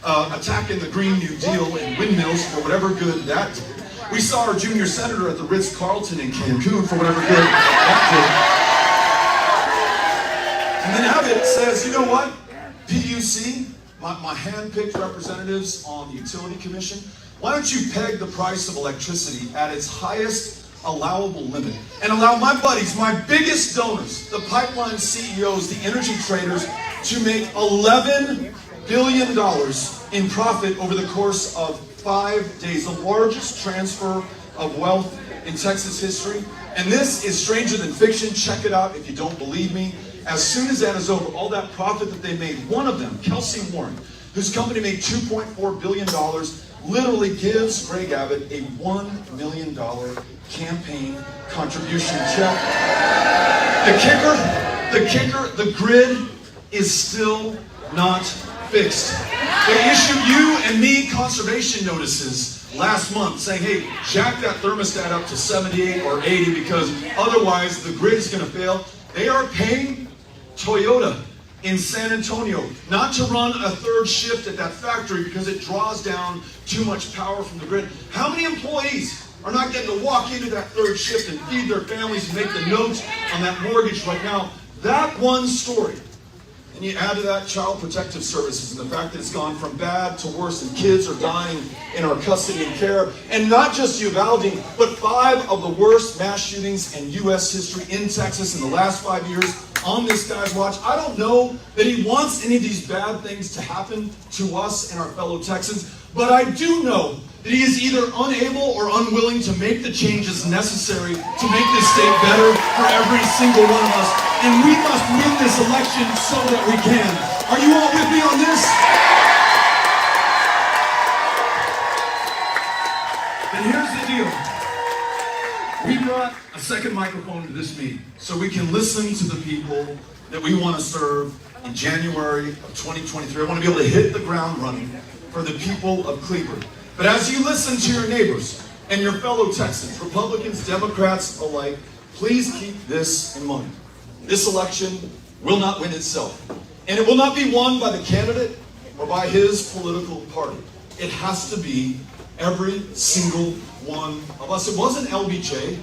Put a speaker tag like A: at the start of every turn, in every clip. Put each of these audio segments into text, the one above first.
A: attacking the Green New Deal and windmills for whatever good that did. We saw our junior senator at the Ritz-Carlton in Cancun for whatever good that did. And then Abbott says, you know what? PUC, my hand-picked representatives on the Utility Commission, why don't you peg the price of electricity at its highest allowable limit and allow my buddies, my biggest donors, the pipeline CEOs, the energy traders, to make $11 billion in profit over the course of 5 days, the largest transfer of wealth in Texas history. And this is stranger than fiction. Check it out if you don't believe me. As soon as that is over, all that profit that they made, one of them, Kelsey Warren, whose company made $2.4 billion, literally gives Greg Abbott a $1 million campaign contribution check. The grid is still not fixed. They issued you and me conservation notices last month saying, hey, jack that thermostat up to 78 or 80 because otherwise the grid is going to fail. They are paying Toyota in San Antonio not to run a third shift at that factory because it draws down too much power from the grid. How many employees are not getting to walk into that third shift and feed their families and make the notes on that mortgage right now? That one story. And you add to that Child Protective Services and the fact that it's gone from bad to worse and kids are dying in our custody and care. And not just Uvalde, but 5 of the worst mass shootings in U.S. history in Texas in the last 5 years on this guy's watch. I don't know that he wants any of these bad things to happen to us and our fellow Texans, but I do know that he is either unable or unwilling to make the changes necessary to make this state better for every single one of us. And we must win this election so that we can. Are you all with me on this? And here's the deal. We brought a second microphone to this meeting so we can listen to the people that we want to serve in January of 2023. I want to be able to hit the ground running for the people of Cleburne. But as you listen to your neighbors and your fellow Texans, Republicans, Democrats alike, please keep this in mind. This election will not win itself. And it will not be won by the candidate or by his political party. It has to be every single one of us. It wasn't LBJ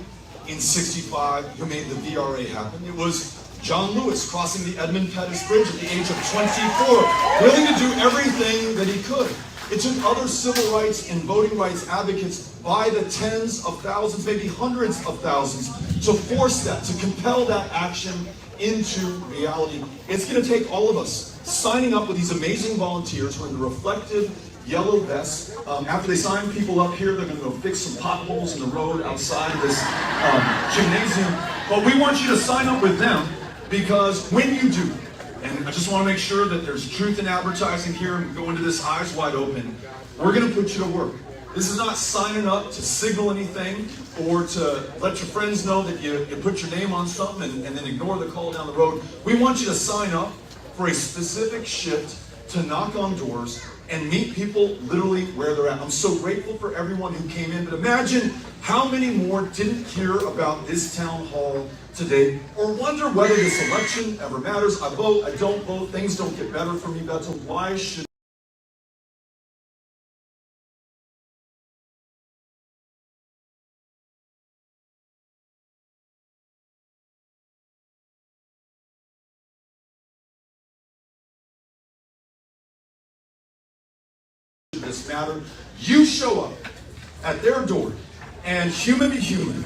A: in '65 who made the VRA happen. It was John Lewis crossing the Edmund Pettus Bridge at the age of 24, willing to do everything that he could. It took other civil rights and voting rights advocates by the tens of thousands, maybe hundreds of thousands, to force that, to compel that action into reality. It's going to take all of us signing up with these amazing volunteers who are in the reflective yellow vests. After they sign people up here, they're going to go fix some potholes in the road outside of this gymnasium. But we want you to sign up with them because when you do, and I just want to make sure that there's truth in advertising here and go into this eyes wide open, we're going to put you to work. This is not signing up to signal anything or to let your friends know that you put your name on something and then ignore the call down the road. We want you to sign up for a specific shift to knock on doors and meet people literally where they're at. I'm so grateful for everyone who came in, but imagine how many more didn't hear about this town hall today or wonder whether this election ever matters. I vote, I don't vote, things don't get better for me, Beto. Why should this matter? You show up at their door and human to human,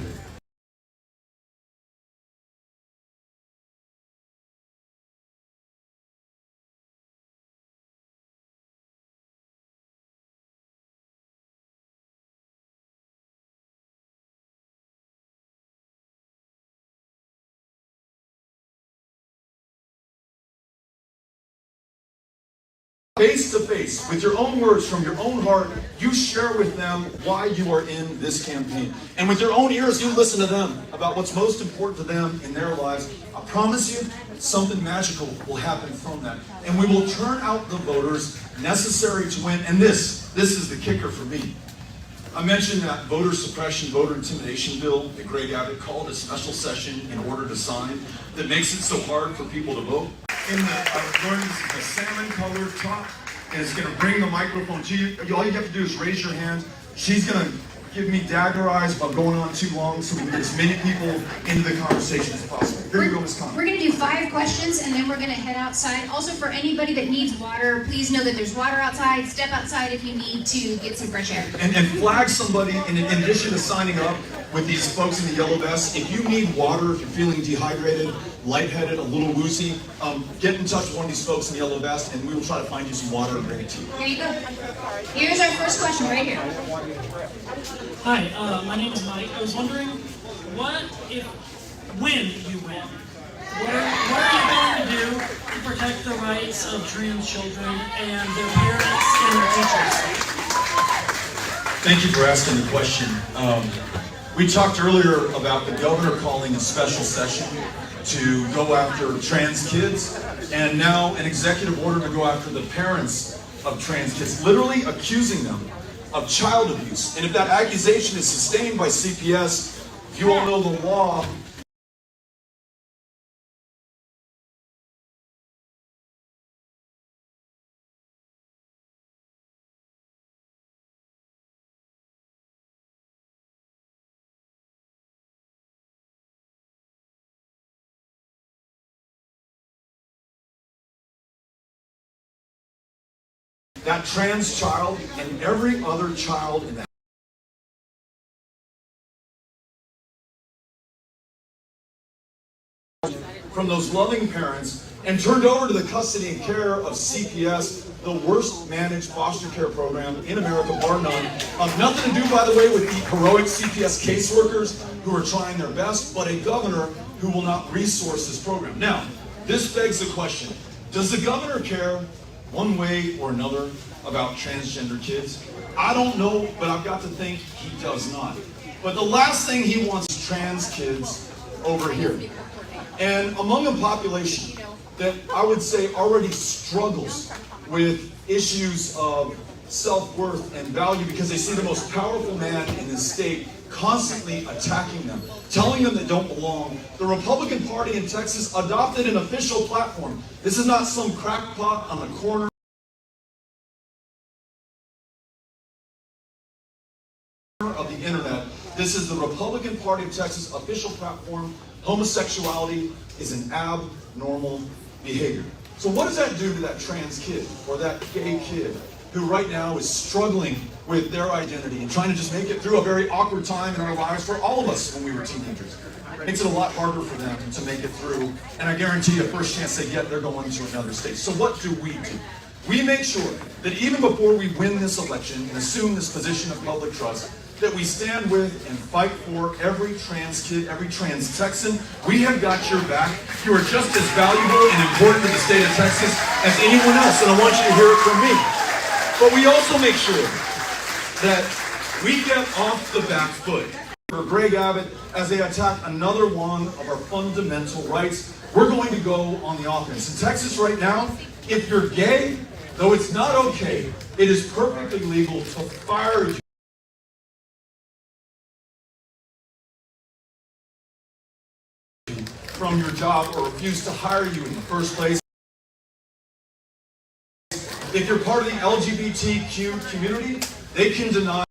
A: face to face, with your own words from your own heart, you share with them why you are in this campaign. And with your own ears, you listen to them about what's most important to them in their lives. I promise you, something magical will happen from that. And we will turn out the voters necessary to win. And this is the kicker for me. I mentioned that voter suppression, voter intimidation bill that Greg Abbott called a special session in order to sign that makes it so hard for people to vote. In the salmon-colored top, is going to bring the microphone to you. All you have to do is raise your hand. She's going to give me dagger eyes if I'm going on too long so we can get as many people into the conversation as possible. Here you go, Ms. Conner.
B: We're going to do 5 questions and then we're going to head outside. Also, for anybody that needs water, please know that there's water outside. Step outside if you need to get some fresh air.
A: And flag somebody, in addition to signing up with these folks in the yellow vests, if you need water, if you're feeling dehydrated, lightheaded, a little woozy, get in touch with one of these folks in the yellow vest and we will try to find you some water and bring it to you.
B: Here you go. Here's our first question right here.
C: Hi, my name is Mike. I was wondering, when you win, what are you going to do to protect the rights of trans children and their parents and their teachers?
A: Thank you for asking the question. We talked earlier about the governor calling a special session to go after trans kids, and now an executive order to go after the parents of trans kids, literally accusing them of child abuse. And if that accusation is sustained by CPS, you all know the law. That trans child and every other child in that from those loving parents and turned over to the custody and care of CPS, the worst managed foster care program in America, bar none. Nothing to do, by the way, with the heroic CPS caseworkers who are trying their best, but a governor who will not resource this program. Now, this begs the question, does the governor care one way or another about transgender kids? I don't know, but I've got to think he does not. But the last thing he wants is trans kids over here. And among a population that I would say already struggles with issues of self-worth and value because they see the most powerful man in the state constantly attacking them, telling them they don't belong, the Republican Party in Texas adopted an official platform. This is not some crackpot on the corner of the internet. This is the Republican Party of Texas official platform. Homosexuality is an abnormal behavior. So what does that do to that trans kid or that gay kid who right now is struggling with their identity and trying to just make it through a very awkward time in our lives for all of us when we were teenagers? It makes it a lot harder for them to make it through, and I guarantee you, the first chance they get, they're going to another state. So what do? We make sure that even before we win this election and assume this position of public trust, that we stand with and fight for every trans kid, every trans Texan. We have got your back. You are just as valuable and important to the state of Texas as anyone else, and I want you to hear it from me. But we also make sure that we get off the back foot for Greg Abbott as they attack another one of our fundamental rights. We're going to go on the offense. In Texas right now, if you're gay, though it's not okay, it is perfectly legal to fire you from your job or refuse to hire you in the first place. If you're part of the LGBTQ community, they can deny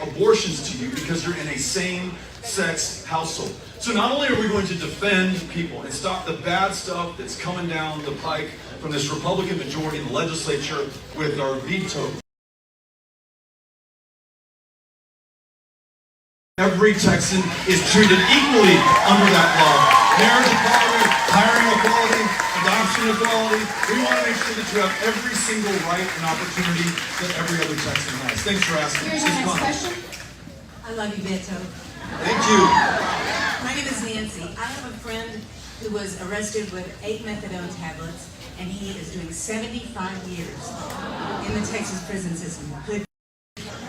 A: abortions to you because you're in a same-sex household. So not only are we going to defend people and stop the bad stuff that's coming down the pike from this Republican majority in the legislature with our veto. Every Texan is treated equally under that law. Marriage equality, hiring equality, adoption equality. We want to make sure that you have every single right and opportunity that every other Texan has. Thanks for asking.
B: Here's our next question.
D: I love you, Beto.
A: Thank you.
D: My name is Nancy. I have a friend who was arrested with 8 methadone tablets, and he is doing 75 years in the Texas prison system.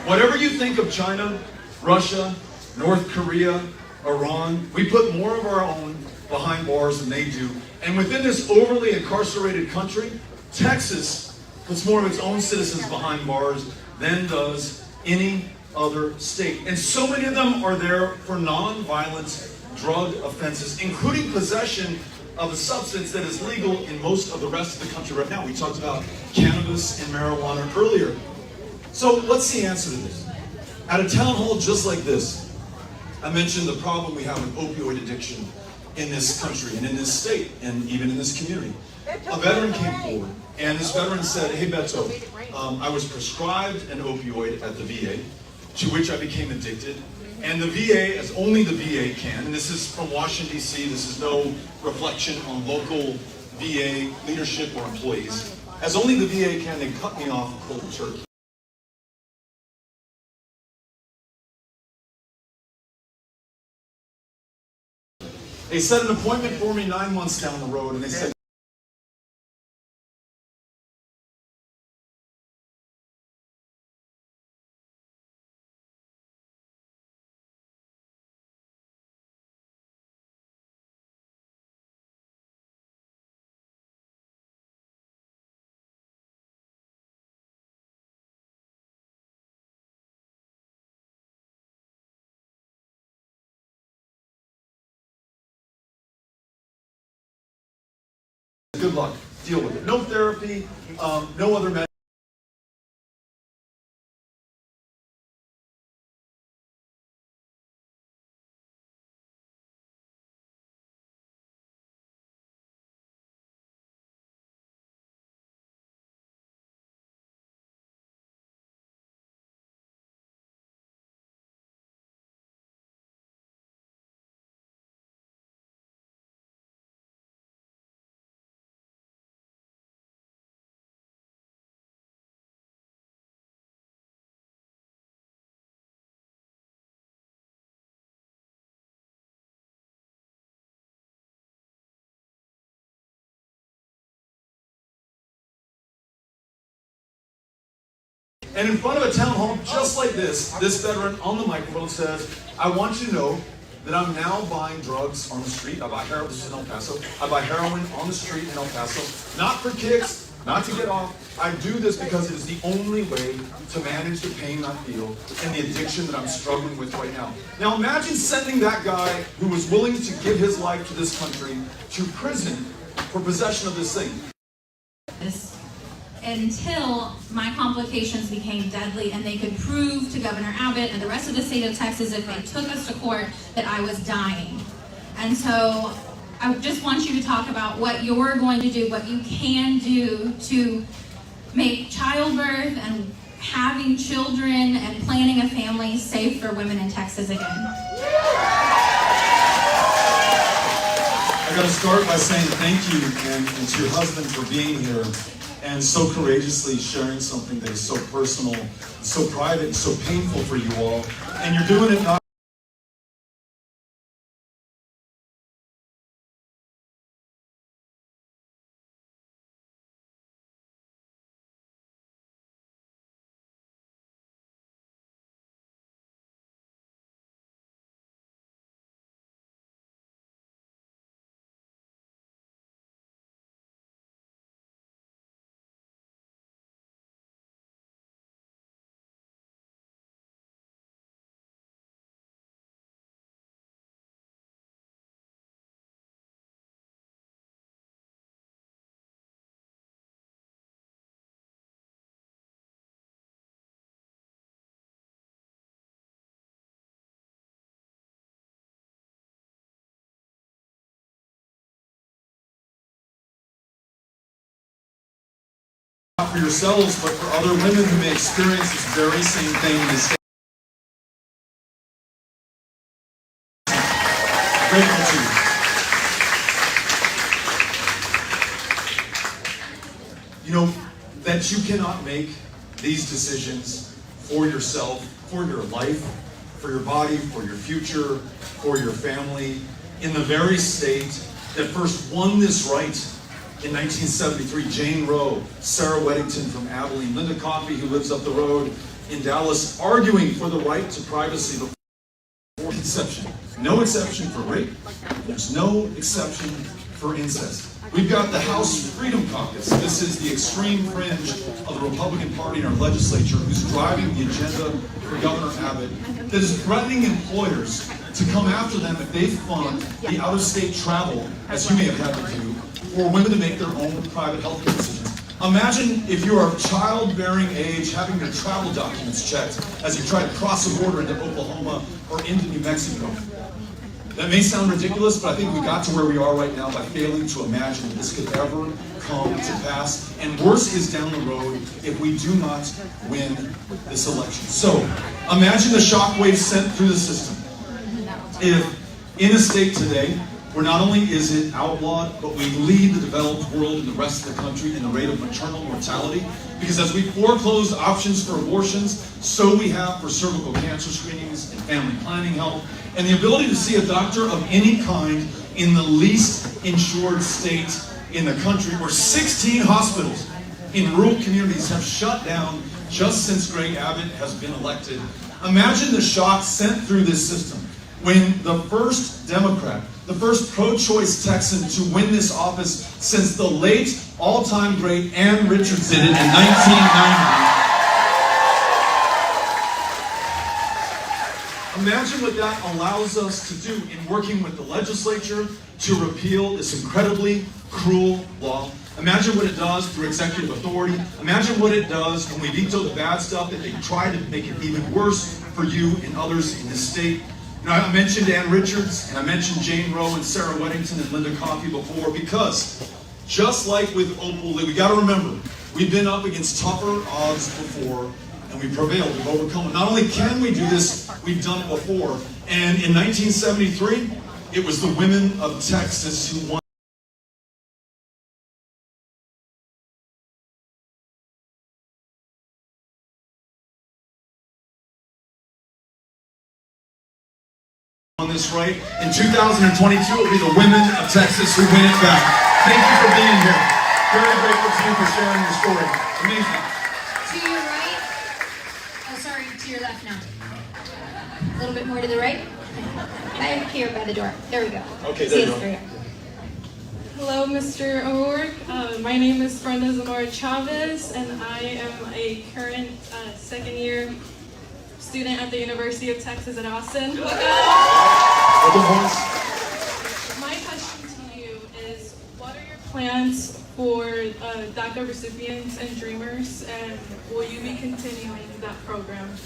A: Whatever you think of China, Russia, North Korea, Iran, we put more of our own behind bars than they do. And within this overly incarcerated country, Texas puts more of its own citizens behind bars than does any other state. And so many of them are there for non-violent drug offenses, including possession of a substance that is legal in most of the rest of the country right now. We talked about cannabis and marijuana earlier. So what's the answer to this? At a town hall just like this, I mentioned the problem we have with opioid addiction in this country and in this state and even in this community. A veteran came forward, and this veteran said, hey Beto, I was prescribed an opioid at the VA, to which I became addicted. And the VA, as only the VA can, and this is from Washington, D.C., this is no reflection on local VA leadership or employees, as only the VA can, they cut me off cold turkey. They set an appointment for me 9 months down the road, and they said, good luck, deal with it. No therapy, no other medicine. And in front of a town hall just like this veteran on the microphone says, I want you to know that I'm now buying drugs on the street. I buy heroin, this is in El Paso. I buy heroin on the street in El Paso, not for kicks, not to get off. I do this because it is the only way to manage the pain I feel and the addiction that I'm struggling with right now. Now imagine sending that guy who was willing to give his life to this country to prison for possession of this thing.
E: Until my complications became deadly and they could prove to Governor Abbott and the rest of the state of Texas, if they took us to court, that I was dying. And so I just want you to talk about what you're going to do, what you can do to make childbirth and having children and planning a family safe for women in Texas again.
A: I gotta start by saying thank you and to your husband for being here and so courageously sharing something that is so personal, so private, and so painful for you all. And you're doing it not for yourselves, but for other women who may experience this very same thing in this state. Grateful to you. You know, that you cannot make these decisions for yourself, for your life, for your body, for your future, for your family, in the very state that first won this right in 1973, Jane Roe, Sarah Weddington from Abilene, Linda Coffey, who lives up the road in Dallas, arguing for the right to privacy before conception. No exception for rape. There's no exception for incest. We've got the House Freedom Caucus. This is the extreme fringe of the Republican Party in our legislature who's driving the agenda for Governor Abbott that is threatening employers to come after them if they fund the out-of-state travel, as you may have had to do, for women to make their own private health care decisions. Imagine if you are of childbearing age having your travel documents checked as you try to cross the border into Oklahoma or into New Mexico. That may sound ridiculous, but I think we got to where we are right now by failing to imagine that this could ever come to pass. And worse is down the road if we do not win this election. So, imagine the shockwaves sent through the system. If in a state today, where not only is it outlawed, but we lead the developed world and the rest of the country in the rate of maternal mortality, because as we foreclose options for abortions, so we have for cervical cancer screenings and family planning help, and the ability to see a doctor of any kind in the least insured state in the country, where 16 hospitals in rural communities have shut down just since Greg Abbott has been elected. Imagine the shock sent through this system when the first Democrat, the first pro-choice Texan to win this office since the late all-time great Ann Richards did it in 1990. Imagine what that allows us to do in working with the legislature to repeal this incredibly cruel law. Imagine what it does through executive authority. Imagine what it does when we veto the bad stuff that they try to make it even worse for you and others in this state. You know, I mentioned Ann Richards, and I mentioned Jane Roe and Sarah Weddington and Linda Coffey before, because just like with Opal, we got to remember, we've been up against tougher odds before, and we prevailed, we've overcome it. Not only can we do this, we've done it before. And in 1973, it was the women of Texas who won this right. In 2022, it will be the women of Texas who win it back. Thank you for being here. Very grateful to you for sharing your story. Amazing.
B: To your right. Oh, sorry, to your left now. A little bit more to the right. Right here by the door. There we go.
A: Okay, there you go.
B: There.
F: Hello, Mr. O'Rourke. My name is Brenda Zamora Chavez, and I am a current second-year student at the University of Texas at Austin. My question to you is, what are your plans for DACA recipients and dreamers, and will you be continuing that program?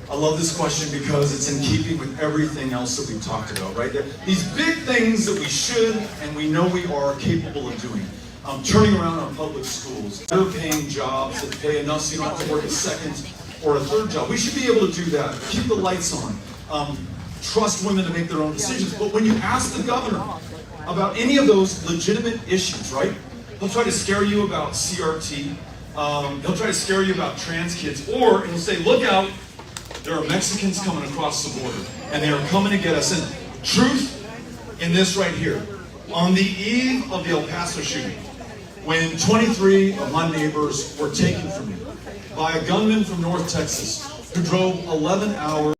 A: I love this question because it's in keeping with everything else that we've talked about, right? These big things that we should and we know we are capable of doing. Turning around our public schools, better paying jobs that pay enough so you don't have to work a second or a third job. We should be able to do that. Keep the lights on. Trust women to make their own decisions. But when you ask the governor about any of those legitimate issues, right? He'll try to scare you about CRT. He'll try to scare you about trans kids. Or he'll say, look out, there are Mexicans coming across the border. And they are coming to get us. And truth in this right here. On the eve of the El Paso shooting, when 23 of my neighbors were taken from me by a gunman from North Texas who drove 11 hours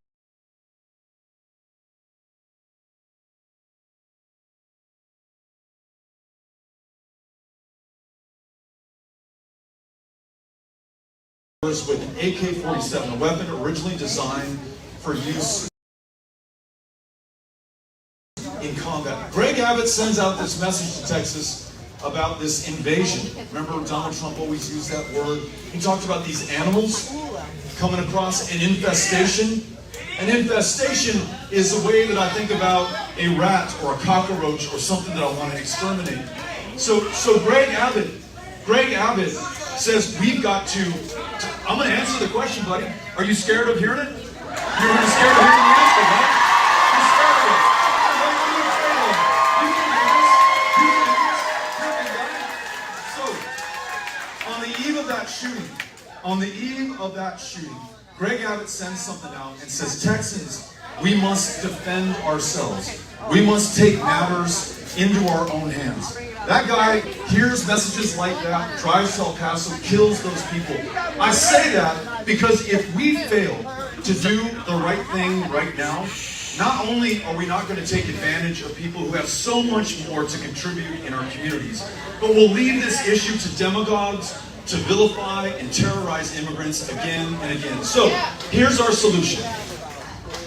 A: with an AK-47, a weapon originally designed for use in combat. Greg Abbott sends out this message to Texas about this invasion. Remember, Donald Trump always used that word. He talked about these animals coming across an infestation. An infestation is a way that I think about a rat or a cockroach or something that I want to exterminate. So Greg Abbott says we've got to. I'm going to answer the question, buddy. Are you scared of hearing it? You're scared of hearing the answer, right? You're scared of it. What are you afraid of? You can do this. You can do this. So, on the eve of that shooting, Greg Abbott sends something out and says, Texans, we must defend ourselves. We must take matters into our own hands. That guy hears messages like that, drives to El Paso, kills those people. I say that because if we fail to do the right thing right now, not only are we not going to take advantage of people who have so much more to contribute in our communities, but we'll leave this issue to demagogues to vilify and terrorize immigrants again and again. So here's our solution.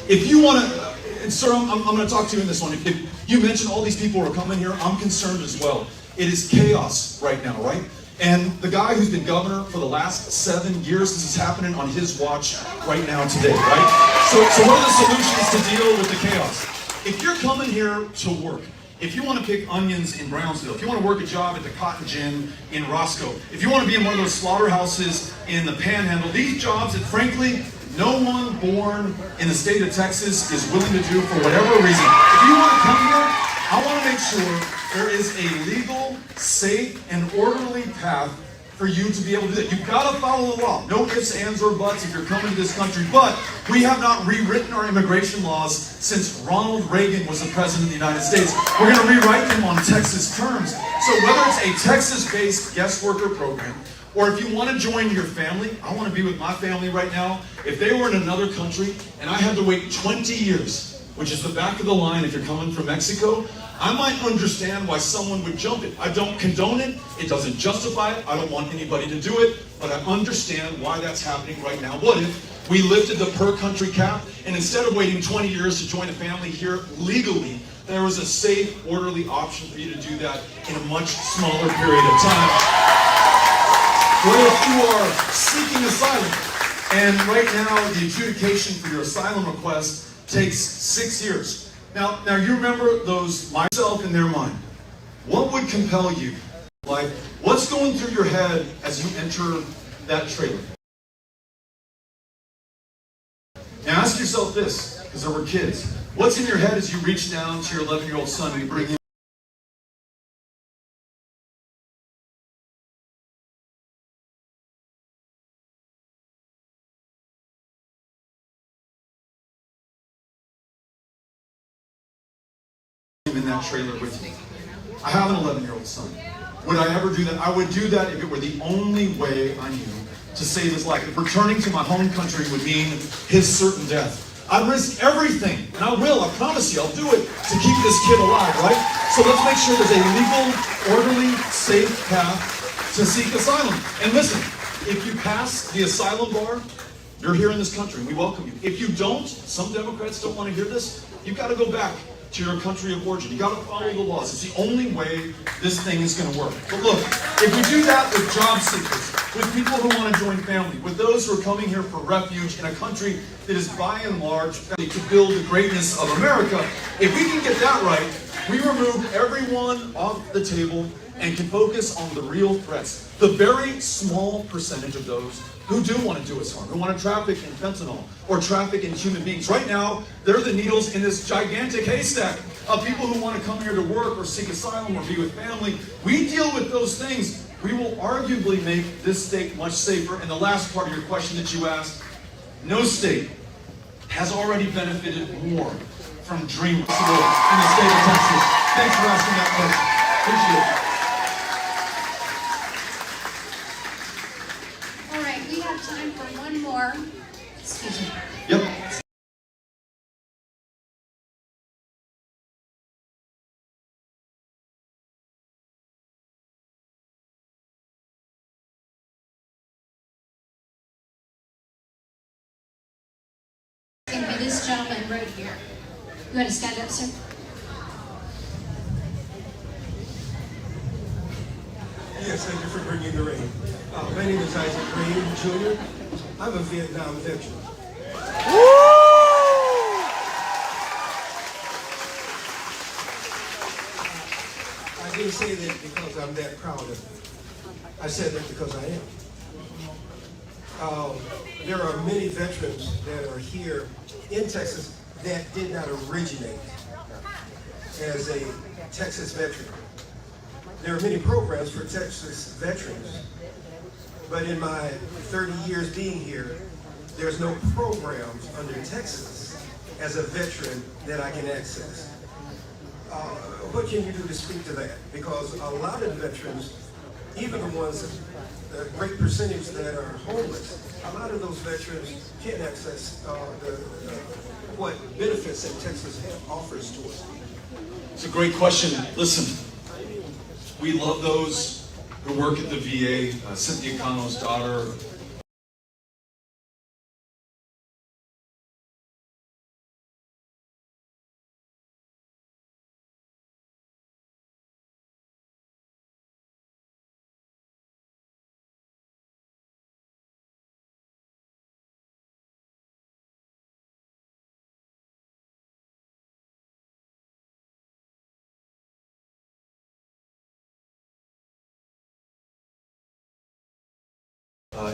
A: If you want to, and sir, I'm going to talk to you in this one. If you mentioned all these people who are coming here, I'm concerned as well. It is chaos right now, right? And the guy who's been governor for the last 7 years, this is happening on his watch right now today, right? So what are the solutions to deal with the chaos? If you're coming here to work, if you want to pick onions in Brownsville, if you want to work a job at the Cotton Gin in Roscoe, if you want to be in one of those slaughterhouses in the Panhandle, these jobs that frankly, no one born in the state of Texas is willing to do for whatever reason. If you want to come here, I want to make sure there is a legal, safe, and orderly path for you to be able to do that. You've got to follow the law. No ifs, ands, or buts if you're coming to this country. But we have not rewritten our immigration laws since Ronald Reagan was the president of the United States. We're going to rewrite them on Texas terms. So whether it's a Texas-based guest worker program, or if you want to join your family, I want to be with my family right now. If they were in another country and I had to wait 20 years, which is the back of the line if you're coming from Mexico, I might understand why someone would jump it. I don't condone it. It doesn't justify it. I don't want anybody to do it. But I understand why that's happening right now. What if we lifted the per country cap and instead of waiting 20 years to join a family here legally, there was a safe, orderly option for you to do that in a much smaller period of time? What if you are seeking asylum and right now the adjudication for your asylum request takes 6 years? Now you remember those, myself in their mind. What would compel you? Like, what's going through your head as you enter that trailer? Now ask yourself this, because there were kids. What's in your head as you reach down to your 11-year-old son and you bring him in that trailer with me? I have an 11-year-old son. Would I ever do that? I would do that if it were the only way I knew to save his life. If returning to my home country would mean his certain death. I'd risk everything, and I will, I promise you, I'll do it to keep this kid alive, right? So let's make sure there's a legal, orderly, safe path to seek asylum. And listen, if you pass the asylum bar, you're here in this country, and we welcome you. If you don't, some Democrats don't want to hear this, you've got to go back to your country of origin. You got to follow the laws. It's the only way this thing is going to work. But look, if we do that with job seekers, with people who want to join family, with those who are coming here for refuge in a country that is by and large to build the greatness of America, if we can get that right, we remove everyone off the table and can focus on the real threats. The very small percentage of those who do want to do us harm, who want to traffic in fentanyl or traffic in human beings. Right now, they're the needles in this gigantic haystack of people who want to come here to work or seek asylum or be with family. We deal with those things. We will arguably make this state much safer. And the last part of your question that you asked, no state has already benefited more from dreamers in the state of Texas. Thanks for asking that question. Appreciate it.
B: All right, we have time for one more. Excuse me.
A: Yep.
B: It's going to be this gentleman right here. You want to stand up, sir?
G: Yes, thank you for bringing the rain. My name is Isaac Green Jr. I'm a Vietnam veteran. I didn't say that because I'm that proud of it. I said that because I am. There are many veterans that are here in Texas that did not originate as a Texas veteran. There are many programs for Texas veterans, but in my 30 years being here, there's no programs under Texas as a veteran that I can access. What can you do to speak to that? Because a lot of veterans even the ones, a great percentage that are homeless, a lot of those veterans can't access what benefits that Texas offers to us.
A: It's a great question. Listen, we love those who work at the VA. Cynthia Cano's daughter,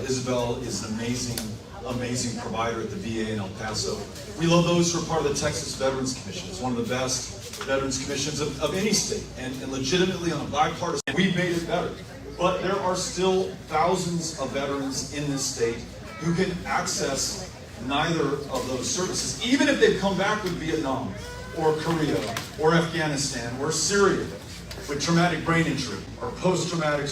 A: Isabel is an amazing provider at the VA in El Paso. We love those who are part of the Texas Veterans Commission. It's one of the best veterans commissions of any state, and legitimately on a bipartisan. We've made it better. But there are still thousands of veterans in this state who can access neither of those services, even if they've come back with Vietnam, or Korea, or Afghanistan, or Syria, with traumatic brain injury, or post-traumatic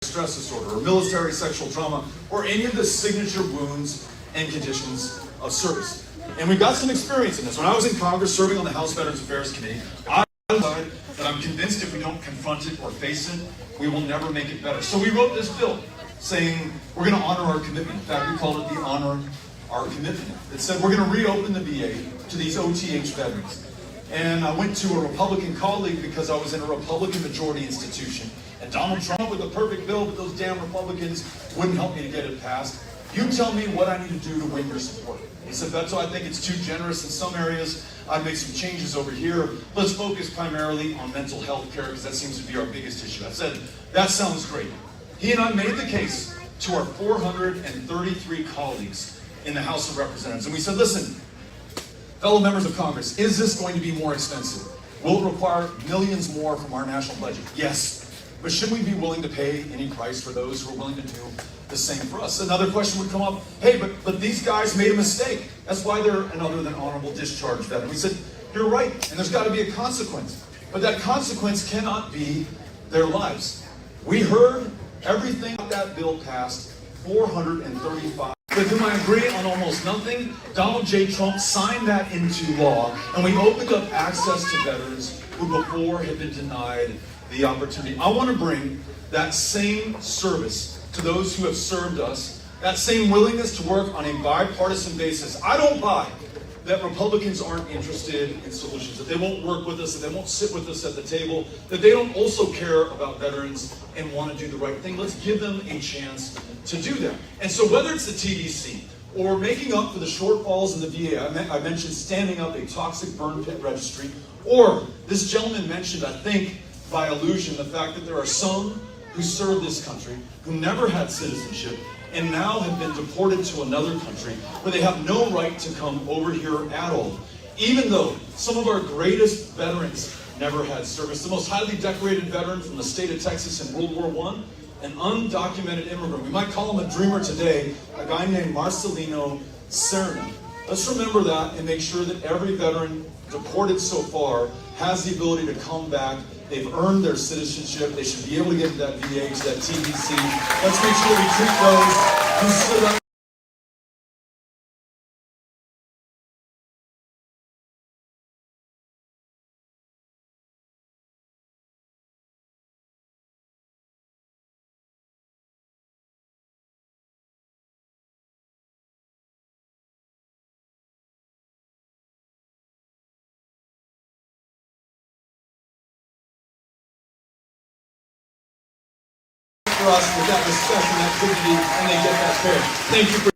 A: stress disorder, or military sexual trauma, or any of the signature wounds and conditions of service. And we've got some experience in this. When I was in Congress serving on the House Veterans Affairs Committee, I decided that I'm convinced if we don't confront it or face it, we will never make it better. So we wrote this bill saying we're going to honor our commitment. In fact, we called it the Honor Our Commitment. It said we're going to reopen the VA to these OTH veterans. And I went to a Republican colleague because I was in a Republican majority institution. And Donald Trump with the perfect bill, but those damn Republicans wouldn't help me to get it passed. You tell me what I need to do to win your support. He said, Beto, I think it's too generous in some areas. I'd make some changes over here. Let's focus primarily on mental health care because that seems to be our biggest issue. I said, that sounds great. He and I made the case to our 433 colleagues in the House of Representatives. And we said, listen, fellow members of Congress, is this going to be more expensive? Will it require millions more from our national budget? Yes. But should we be willing to pay any price for those who are willing to do the same for us? Another question would come up, hey, but these guys made a mistake. That's why they're an other than honorable discharge veteran. We said, you're right, and there's got to be a consequence. But that consequence cannot be their lives. We heard everything that bill passed, 435. With whom I agree on almost nothing. Donald J. Trump signed that into law, and we opened up access to veterans who before had been denied the opportunity. I want to bring that same service to those who have served us, that same willingness to work on a bipartisan basis. I don't buy that Republicans aren't interested in solutions, that they won't work with us, that they won't sit with us at the table, that they don't also care about veterans and want to do the right thing. Let's give them a chance to do that. And so whether it's the TDC or making up for the shortfalls in the VA, I mentioned standing up a toxic burn pit registry, or this gentleman mentioned, I think, by allusion, the fact that there are some who served this country, who never had citizenship, and now have been deported to another country where they have no right to come over here at all. Even though some of our greatest veterans never had service. The most highly decorated veteran from the state of Texas in World War I, an undocumented immigrant. We might call him a dreamer today, a guy named Marcelino Serna. Let's remember that and make sure that every veteran deported so far has the ability to come back. They've earned their citizenship. They should be able to get to that VA, to that TDC. Let's make sure we treat those who stood up. For us with that respect and that dignity, and they get that care. Thank you for